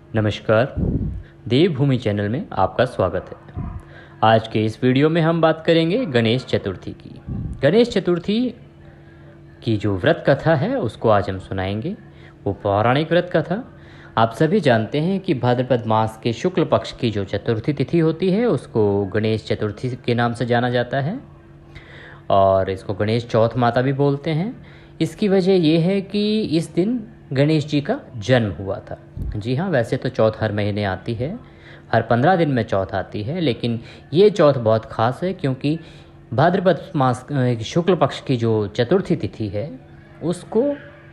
नमस्कार। देवभूमि चैनल में आपका स्वागत है। आज के इस वीडियो में हम बात करेंगे गणेश चतुर्थी की। गणेश चतुर्थी की जो व्रत कथा है उसको आज हम सुनाएंगे। वो पौराणिक व्रत कथा। आप सभी जानते हैं कि भाद्रपद मास के शुक्ल पक्ष की जो चतुर्थी तिथि होती है उसको गणेश चतुर्थी के नाम से जाना जाता है और इसको गणेश चौथ माता भी बोलते हैं। इसकी वजह ये है कि इस दिन गणेश जी का जन्म हुआ था। जी हाँ, वैसे तो चौथ हर महीने आती है, हर 15 दिन में चौथ आती है, लेकिन ये चौथ बहुत ख़ास है क्योंकि भाद्रपद मास शुक्ल पक्ष की जो चतुर्थी तिथि है उसको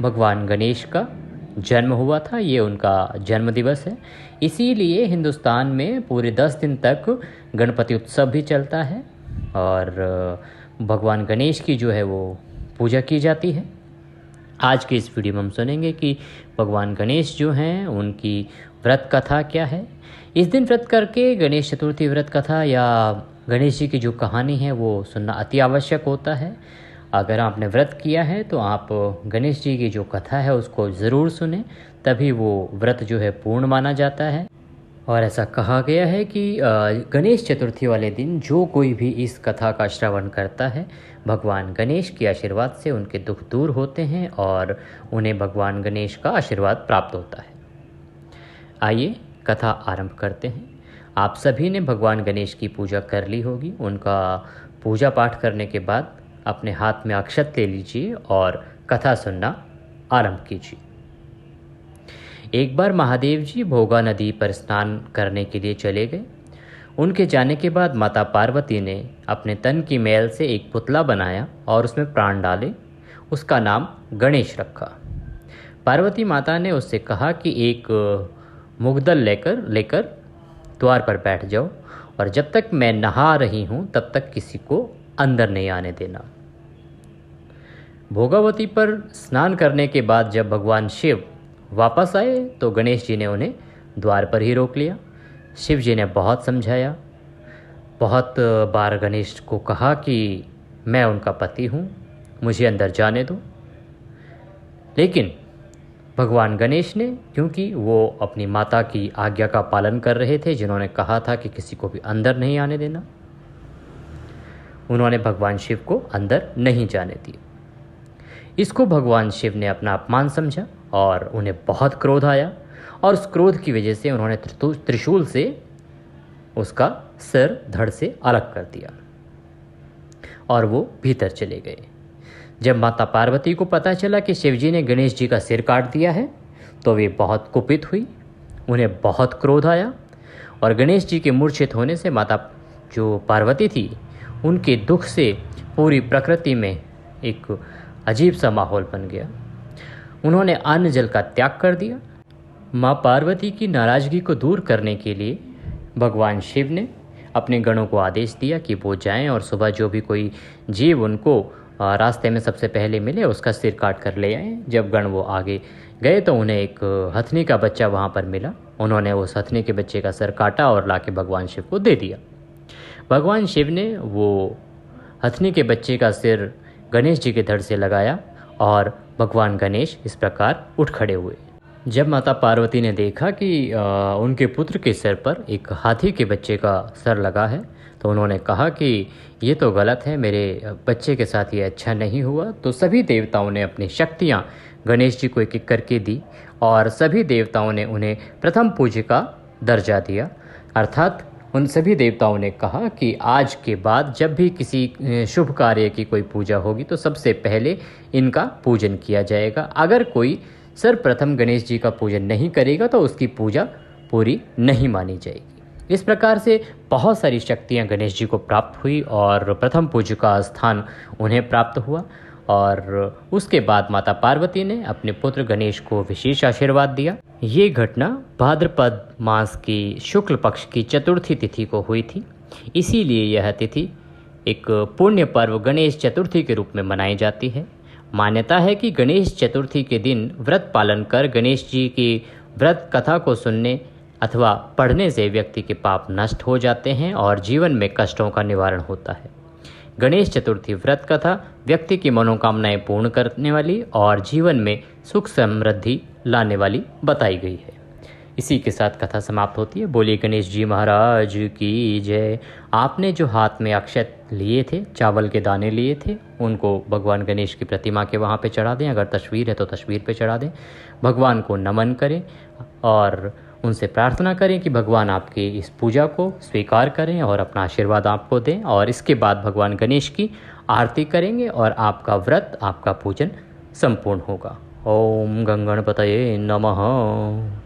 भगवान गणेश का जन्म हुआ था। ये उनका जन्म दिवस है। इसीलिए हिंदुस्तान में पूरे 10 दिन तक गणपति उत्सव भी चलता है और भगवान गणेश की जो है वो पूजा की जाती है। आज की इस वीडियो में हम सुनेंगे कि भगवान गणेश जो हैं उनकी व्रत कथा क्या है। इस दिन व्रत करके गणेश चतुर्थी व्रत कथा या गणेश जी की जो कहानी है वो सुनना अति आवश्यक होता है। अगर आपने व्रत किया है तो आप गणेश जी की जो कथा है उसको ज़रूर सुने, तभी वो व्रत जो है पूर्ण माना जाता है। और ऐसा कहा गया है कि गणेश चतुर्थी वाले दिन जो कोई भी इस कथा का श्रवण करता है भगवान गणेश के आशीर्वाद से उनके दुख दूर होते हैं और उन्हें भगवान गणेश का आशीर्वाद प्राप्त होता है। आइए कथा आरंभ करते हैं। आप सभी ने भगवान गणेश की पूजा कर ली होगी। उनका पूजा पाठ करने के बाद अपने हाथ में अक्षत ले लीजिए और कथा सुनना आरंभ कीजिए। एक बार महादेव जी भोगा नदी पर स्नान करने के लिए चले गए। उनके जाने के बाद माता पार्वती ने अपने तन की मैल से एक पुतला बनाया और उसमें प्राण डाले। उसका नाम गणेश रखा। पार्वती माता ने उससे कहा कि एक मुग्दल लेकर द्वार पर बैठ जाओ और जब तक मैं नहा रही हूँ तब तक किसी को अंदर नहीं आने देना। भोगावती पर स्नान करने के बाद जब भगवान शिव वापस आए तो गणेश जी ने उन्हें द्वार पर ही रोक लिया। शिव जी ने बहुत समझाया, बहुत बार गणेश को कहा कि मैं उनका पति हूँ, मुझे अंदर जाने दो। लेकिन भगवान गणेश ने, क्योंकि वो अपनी माता की आज्ञा का पालन कर रहे थे जिन्होंने कहा था कि किसी को भी अंदर नहीं आने देना, उन्होंने भगवान शिव को अंदर नहीं जाने दिया। इसको भगवान शिव ने अपना अपमान समझा और उन्हें बहुत क्रोध आया और उस क्रोध की वजह से उन्होंने त्रिशूल से उसका सिर धड़ से अलग कर दिया और वो भीतर चले गए। जब माता पार्वती को पता चला कि शिवजी ने गणेश जी का सिर काट दिया है तो वे बहुत कुपित हुई, उन्हें बहुत क्रोध आया और गणेश जी के मूर्छित होने से माता जो पार्वती थी उनके दुख से पूरी प्रकृति में एक अजीब सा माहौल बन गया। उन्होंने अन्न जल का त्याग कर दिया। माँ पार्वती की नाराज़गी को दूर करने के लिए भगवान शिव ने अपने गणों को आदेश दिया कि वो जाएं और सुबह जो भी कोई जीव उनको रास्ते में सबसे पहले मिले उसका सिर काट कर ले आएं। जब गण वो आगे गए तो उन्हें एक हथनी का बच्चा वहाँ पर मिला। उन्होंने उस हथनी के बच्चे का सिर काटा और लाके भगवान शिव को दे दिया। भगवान शिव ने वो हथनी के बच्चे का सिर गणेश जी के धड़ से लगाया और भगवान गणेश इस प्रकार उठ खड़े हुए। जब माता पार्वती ने देखा कि उनके पुत्र के सिर पर एक हाथी के बच्चे का सर लगा है तो उन्होंने कहा कि ये तो गलत है, मेरे बच्चे के साथ ये अच्छा नहीं हुआ। तो सभी देवताओं ने अपनी शक्तियाँ गणेश जी को एक एक करके दी और सभी देवताओं ने उन्हें प्रथम पूज्य का दर्जा दिया। अर्थात उन सभी देवताओं ने कहा कि आज के बाद जब भी किसी शुभ कार्य की कोई पूजा होगी तो सबसे पहले इनका पूजन किया जाएगा। अगर कोई सर्वप्रथम गणेश जी का पूजन नहीं करेगा तो उसकी पूजा पूरी नहीं मानी जाएगी। इस प्रकार से बहुत सारी शक्तियां गणेश जी को प्राप्त हुई और प्रथम पूज्य का स्थान उन्हें प्राप्त हुआ। और उसके बाद माता पार्वती ने अपने पुत्र गणेश को विशेष आशीर्वाद दिया। ये घटना भाद्रपद मास की शुक्ल पक्ष की चतुर्थी तिथि को हुई थी। इसीलिए यह तिथि एक पुण्य पर्व गणेश चतुर्थी के रूप में मनाई जाती है। मान्यता है कि गणेश चतुर्थी के दिन व्रत पालन कर गणेश जी की व्रत कथा को सुनने अथवा पढ़ने से व्यक्ति के पाप नष्ट हो जाते हैं और जीवन में कष्टों का निवारण होता है। गणेश चतुर्थी व्रत कथा व्यक्ति की मनोकामनाएं पूर्ण करने वाली और जीवन में सुख समृद्धि लाने वाली बताई गई है। इसी के साथ कथा समाप्त होती है। बोलिए गणेश जी महाराज की जय। आपने जो हाथ में अक्षत लिए थे, चावल के दाने लिए थे, उनको भगवान गणेश की प्रतिमा के वहाँ पे चढ़ा दें। अगर तस्वीर है तो तस्वीर पे चढ़ा दें। भगवान को नमन करें और उनसे प्रार्थना करें कि भगवान आपके इस पूजा को स्वीकार करें और अपना आशीर्वाद आपको दें। और इसके बाद भगवान गणेश की आरती करेंगे और आपका व्रत, आपका पूजन संपूर्ण होगा। ओम गंगणपतये नमः।